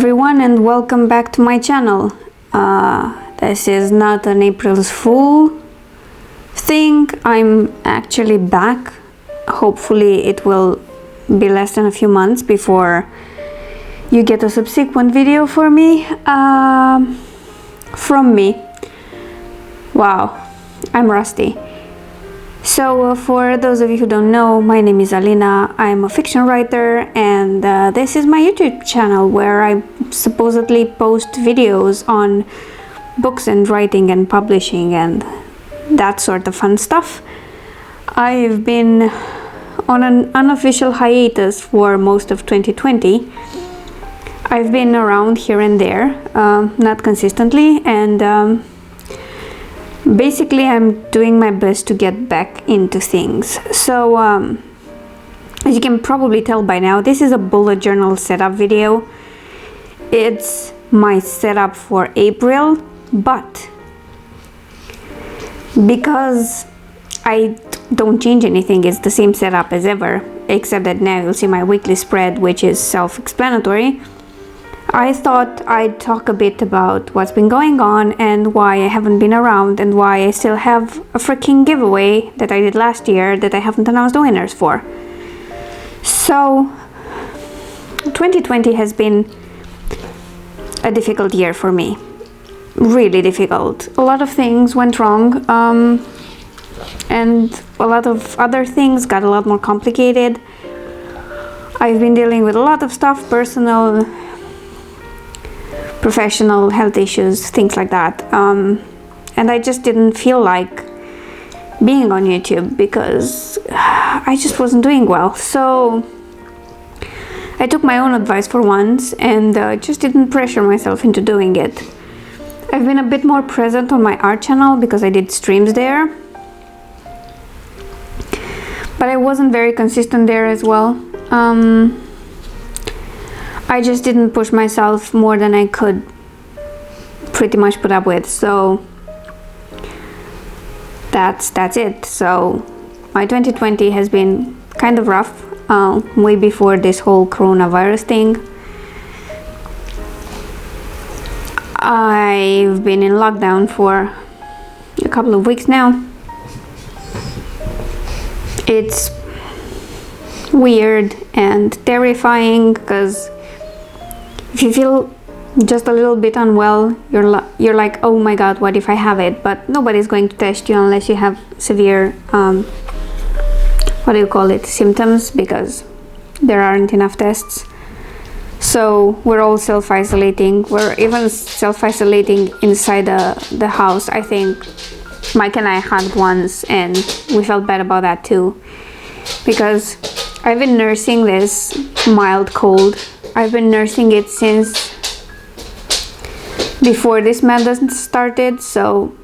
everyone, and welcome back to my channel. This is not an April's Fool thing. I'm actually back. Hopefully it will be less than a few months before you get a subsequent video from me. Wow, I'm rusty. So for those of you who don't know, my name is Alina. I'm a fiction writer, and this is my YouTube channel where I supposedly post videos on books and writing and publishing and that sort of fun stuff. I've been on an unofficial hiatus for most of 2020. I've been around here and there, not consistently, and basically I'm doing my best to get back into things. So as you can probably tell by now, this is a bullet journal setup video. It's my setup for April, but because I don't change anything, it's the same setup as ever, except that now you'll see my weekly spread, which is self-explanatory. I thought I'd talk a bit about what's been going on and why I haven't been around and why I still have a freaking giveaway that I did last year that I haven't announced the winners for. So 2020 has been a difficult year for me. Really difficult. A lot of things went wrong, and a lot of other things got a lot more complicated. I've been dealing with a lot of stuff, personal, professional, health issues, things like that, and I just didn't feel like being on YouTube because I just wasn't doing well. So I took my own advice for once and just didn't pressure myself into doing it. I've been a bit more present on my art channel because I did streams there, but I wasn't very consistent there as well. I just didn't push myself more than I could pretty much put up with, so that's it. So my 2020 has been kind of rough, way before this whole coronavirus thing. I've been in lockdown for a couple of weeks now. It's weird and terrifying because if you feel just a little bit unwell, you're like, oh my god, what if I have it? But nobody's going to test you unless you have severe symptoms, because there aren't enough tests. So we're all self-isolating. We're even self-isolating inside the house. I think Mike and I hugged once and we felt bad about that too, because I've been nursing this mild cold. I've been nursing it since before this madness started, so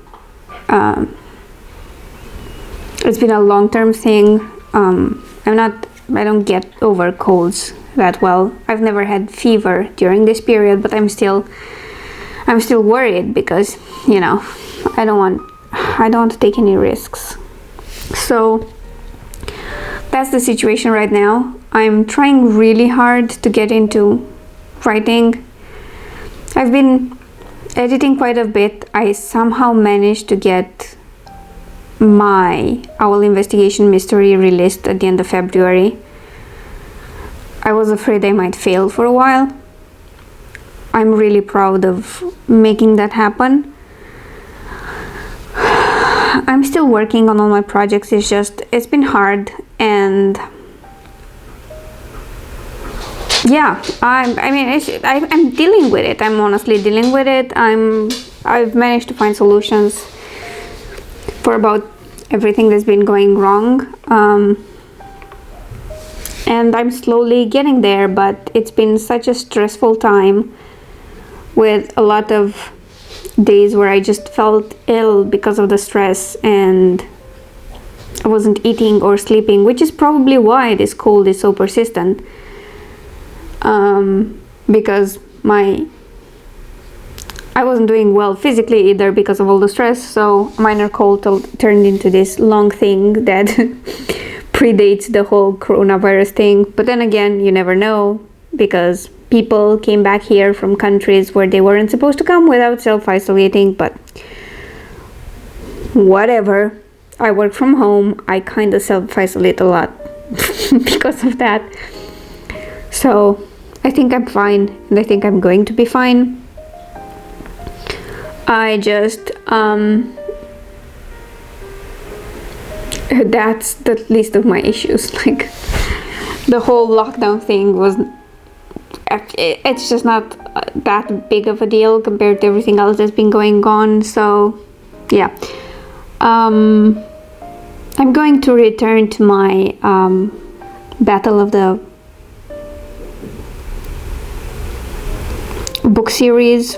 it's been a long-term thing. I don't get over colds that well. I've never had fever during this period, but I'm still worried because, you know, I don't want to take any risks. So that's the situation right now. I'm trying really hard to get into writing. I've been editing quite a bit. I somehow managed to get my Owl Investigation Mystery released at the end of February. I was afraid I might fail for a while. I'm really proud of making that happen. I'm still working on all my projects. It's been hard, and yeah, I'm dealing with it. I'm honestly dealing with it. I've managed to find solutions for about everything that's been going wrong, and I'm slowly getting there, but it's been such a stressful time with a lot of days where I just felt ill because of the stress, and I wasn't eating or sleeping, which is probably why this cold is so persistent, because I wasn't doing well physically either because of all the stress. So minor cold turned into this long thing that predates the whole coronavirus thing. But then again, you never know, because people came back here from countries where they weren't supposed to come without self-isolating, but whatever. I work from home. I kind of self-isolate a lot because of that. So I think I'm fine, and I think I'm going to be fine. I just that's the least of my issues. Like, the whole lockdown thing was, it's just not that big of a deal compared to everything else that's been going on. So yeah, I'm going to return to my Battle of the book series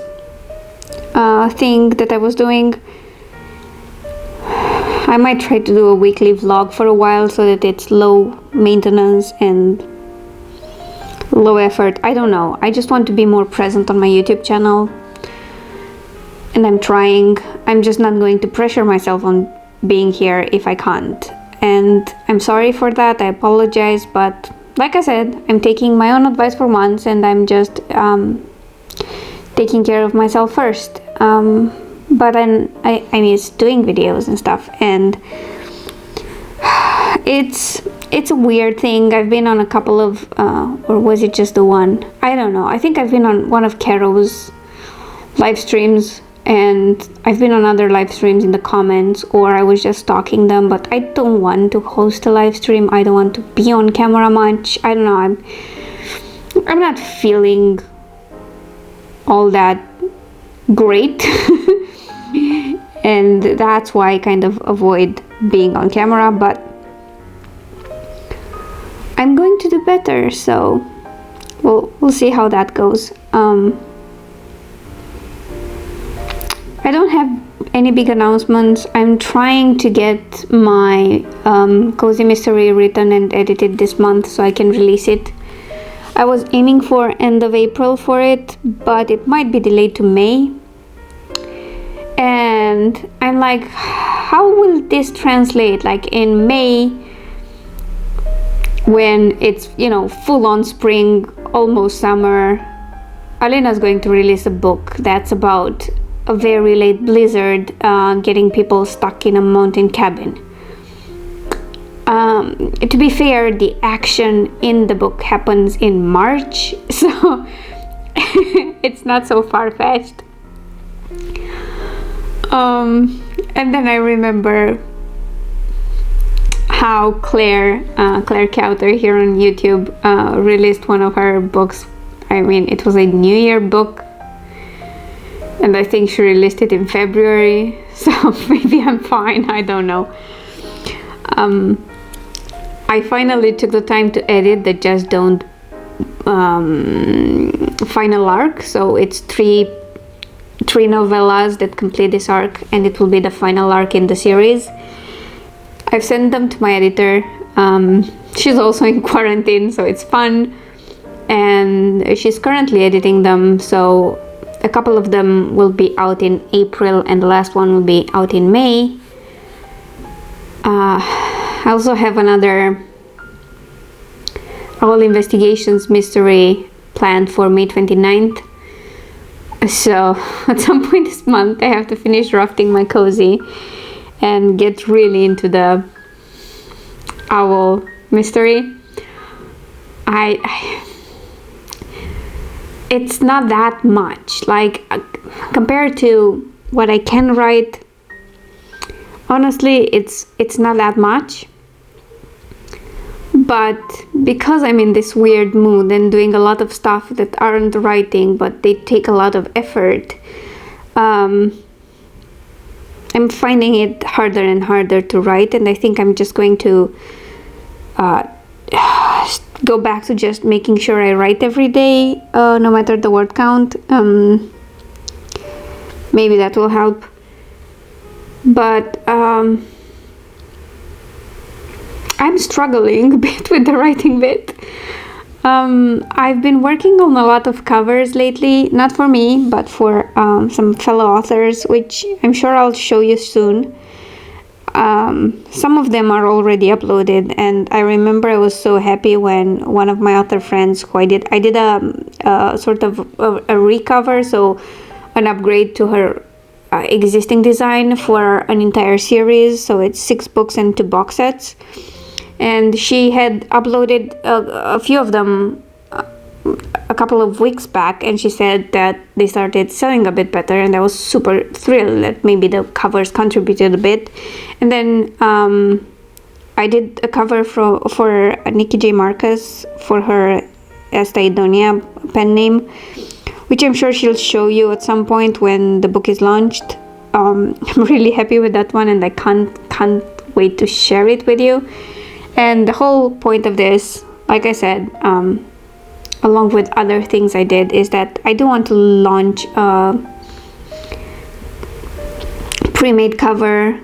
thing that I was doing. I might try to do a weekly vlog for a while so that it's low maintenance and low effort. I don't know. I just want to be more present on my YouTube channel, and I'm trying. I'm just not going to pressure myself on being here if I can't. And I'm sorry for that. I apologize, but like I said, I'm taking my own advice for once, and I'm just taking care of myself first. But then I miss doing videos and stuff, and it's a weird thing. I've been on a couple of or was it just the one? I don't know. I think I've been on one of Caro's live streams, and I've been on other live streams in the comments, or I was just stalking them, but I don't want to host a live stream. I don't want to be on camera much. I don't know. I'm not feeling all that great. And that's why I kind of avoid being on camera, but I'm going to do better, so we'll see how that goes. I don't have any big announcements. I'm trying to get my Cozy Mystery written and edited this month so I can release it. I was aiming for end of April for it, but it might be delayed to May. And I'm like, how will this translate? Like in May, when it's, you know, full on spring, almost summer, Alina's going to release a book that's about a very late blizzard getting people stuck in a mountain cabin. To be fair, the action in the book happens in March, so it's not so far-fetched. And then I remember how Claire Cowter here on YouTube released one of her books. I mean, it was a New Year book, and I think she released it in February, so maybe I'm fine, I don't know. I finally took the time to edit the Just Don't final arc, so it's three novellas that complete this arc, and it will be the final arc in the series. I've sent them to my editor. She's also in quarantine, so it's fun, and she's currently editing them, so a couple of them will be out in April and the last one will be out in May. I also have another All Investigations Mystery planned for May 29th. So at some point this month I have to finish drafting my cozy and get really into the owl mystery. It's not that much, like compared to what I can write. Honestly, it's not that much, but because I'm in this weird mood and doing a lot of stuff that aren't writing but they take a lot of effort, I'm finding it harder and harder to write, and I think I'm just going to go back to just making sure I write every day, no matter the word count. Maybe that will help. But I'm struggling a bit with the writing bit. I've been working on a lot of covers lately, not for me, but for some fellow authors, which I'm sure I'll show you soon. some of them are already uploaded, and I remember I was so happy when one of my other friends who I did a sort of a recover, so an upgrade to her existing design for an entire series. So it's 6 books and 2 box sets, and she had uploaded a few of them a couple of weeks back, and she said that they started selling a bit better, and I was super thrilled that maybe the covers contributed a bit. And then I did a cover for Nikki J. Marcus for her Esta Idonia pen name, which I'm sure she'll show you at some point when the book is launched. I'm really happy with that one, and I can't wait to share it with you. And the whole point of this, like I said, along with other things I did, is that I do want to launch a pre-made cover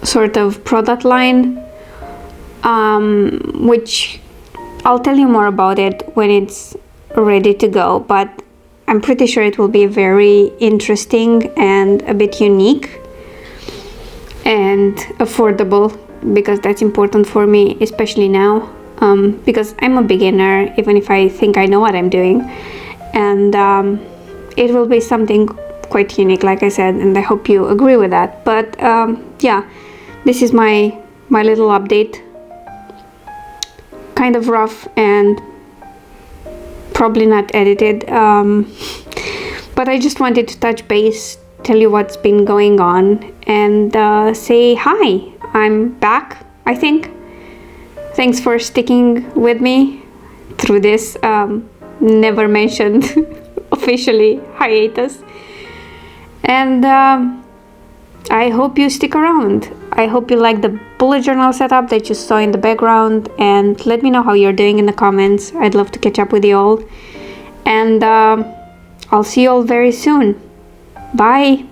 sort of product line, which I'll tell you more about it when it's ready to go, but I'm pretty sure it will be very interesting and a bit unique and affordable, because that's important for me, especially now. Because I'm a beginner, even if I think I know what I'm doing, and it will be something quite unique, like I said, and I hope you agree with that. But yeah, this is my little update, kind of rough and probably not edited, but I just wanted to touch base, tell you what's been going on, and say hi. I'm back, I think. Thanks for sticking with me through this never mentioned officially hiatus. And I hope you stick around. I hope you like the bullet journal setup that you saw in the background, and let me know how you're doing in the comments. I'd love to catch up with you all. And I'll see you all very soon. Bye.